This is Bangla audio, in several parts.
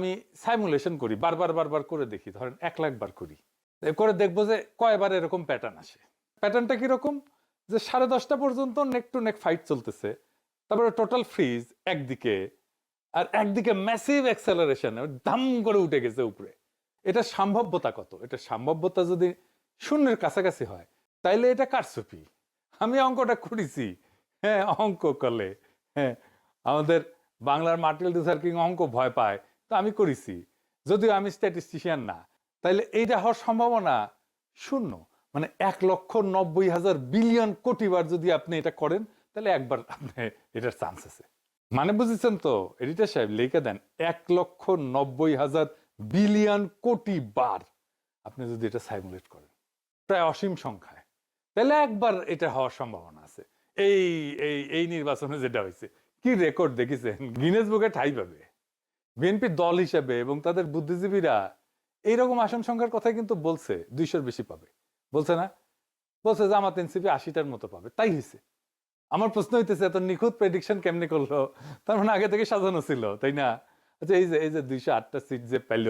আমি সাইমুলেশন করি, বারবার বারবার করে দেখি, ধরেন 1 লাখ বার করি, করে দেখবো যে কয়বার এরকম প্যাটার্ন আসে। প্যাটার্নটা কিরকম, যে 10:30 পর্যন্ত নেক টু নেক ফাইট চলতেছে, তারপরে টোটাল ফ্রিজ একদিকে, আর একদিকে ম্যাসিভ অ্যাক্সেলারেশন, দাম করে উঠে গেছে উপরে। এটা সম্ভাব্যতা কত? এটা সম্ভাব্যতা যদি 0-এর কাছাকাছি হয় তাইলে এটা কারচুপি। আমি অঙ্কটা করেছি, হ্যাঁ, অঙ্ক করলে, হ্যাঁ, আমাদের বাংলার মার্টিন লুথার কিং অঙ্ক ভয় পায়, তো আমি করেছি, যদিও আমি স্ট্যাটিস্টিশিয়ান না। তাইলে এইটা হওয়ার সম্ভাবনা 0। মানে 1,90,000 বিলিয়ন কোটি বার যদি আপনি এটা করেন, তাহলে একবার আপনি এটার চান্স আছে। মানে বুঝেছেন তো এডিটর সাহেব, লিখে দেন 1,90,000 বিলিয়ন কোটি বার আপনি যদি এটা সাইমুলেট করেন, প্রায় অসীম সংখ্যায়, তাহলে একবার এটা হওয়ার সম্ভাবনা আছে। এই এই এই নির্বাচনে যেটা হয়েছে, কি রেকর্ড দেখেছেন, গিনেস বুকে ঠাঁই পাবে বিএনপি দল হিসেবে। এবং তাদের বুদ্ধিজীবীরা এইরকম আসন সংখ্যার কথাই কিন্তু বলছে, 200-র বেশি পাবে বলছে না, বলছে জামাত এনসিপি 80টার মতো পাবে, তাই হয়েছে। আমার প্রশ্ন হইতেছে, এত নিখুঁত প্রেডিকশন কেমনে করলো? তার মানে আগে থেকে সাজানো ছিল, তাই না? আচ্ছা, এই যে 208টা সিট যে পেল,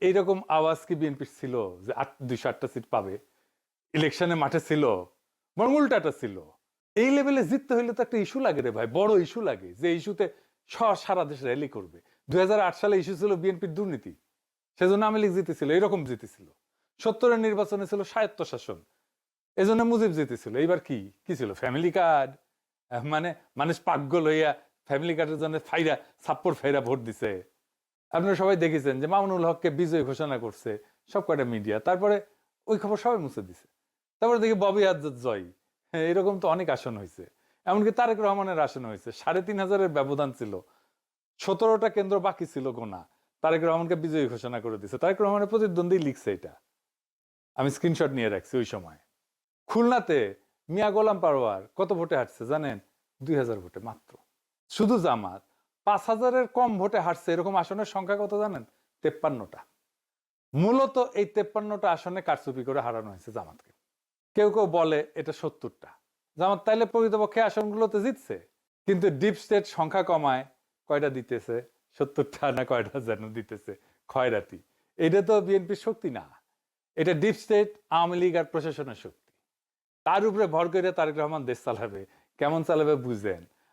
এইরকম আওয়াজ কি বিএনপি ছিল যে 208টা সিট পাবে? ইলেকশনে মাঠে ছিল, বরং উল্টাটা ছিল। এই লেভেলে জিততে হইলে তো একটা ইস্যু লাগে রে ভাই, বড় ইস্যু লাগে, যে ইস্যুতে সারা দেশ র্যালি করবে। 2008 সালে ইস্যু ছিল বিএনপির দুর্নীতি, সেজন্য আওয়ামী লীগ জিতেছিল, এরকম জিতেছিল। 70-এর নির্বাচনে ছিল স্বায়ত্তশাসন, এজন্য মুজিব জিতেছিল। এইবার কি কি ছিল? Family card. মানে মানুষ পাগল হইয়া ফ্যামিলি কার্ডের জন্য ফাইরা ছাপ্পর ফাইরা ভোট দিছে। আপনারা সবাই দেখেছেন যে মামুনুল হককে বিজয় ঘোষণা করছে সব কয়টা মিডিয়া, তারপরে ওই খবর সবাই মুছে দিছে। তারপরে দেখি ববি আজাদ জয়। হ্যাঁ, এরকম তো অনেক আসন হয়েছে। এমনকি তারেক রহমানের আসন হয়েছে, 3,500-এর ব্যবধান ছিল, 17টা কেন্দ্র বাকি ছিল গোনা, তারেক রহমানকে বিজয়ী ঘোষণা করে দিছে। তারেক রহমানের প্রতিদ্বন্দ্বী লিখছে এটা, আমি স্ক্রিনশট নিয়ে রাখছি ওই সময়। খুলনাতে মিয়া গোলাম পারোয়ার কত ভোটে হারছে জানেন? 2,000 ভোটে মাত্র। শুধু জামাত 5,000-এর কম ভোটে হারছে এরকম আসনের সংখ্যা কত জানেন? 53টা। মূলত এই 53টা আসনে কারচুপি করে হারানো হয়েছে জামাতকে। কেউ কেউ বলে এটা 70টা। জামাত তাইলে প্রকৃতপক্ষে আসনগুলোতে জিতছে, কিন্তু ডিপ স্টেট সংখ্যা কমায় কয়টা দিতেছে? 70টা না কয়টা যেন দিতেছে, খয়রাতি। এটা তো বিএনপির শক্তি না, এটা ডিপ স্টেট, আওয়ামী লীগ আর প্রশাসনের শক্তি। তার উপরে ভর করে তারেক রহমান দেশ চালাবে। কেমন চালাবে বুঝেন?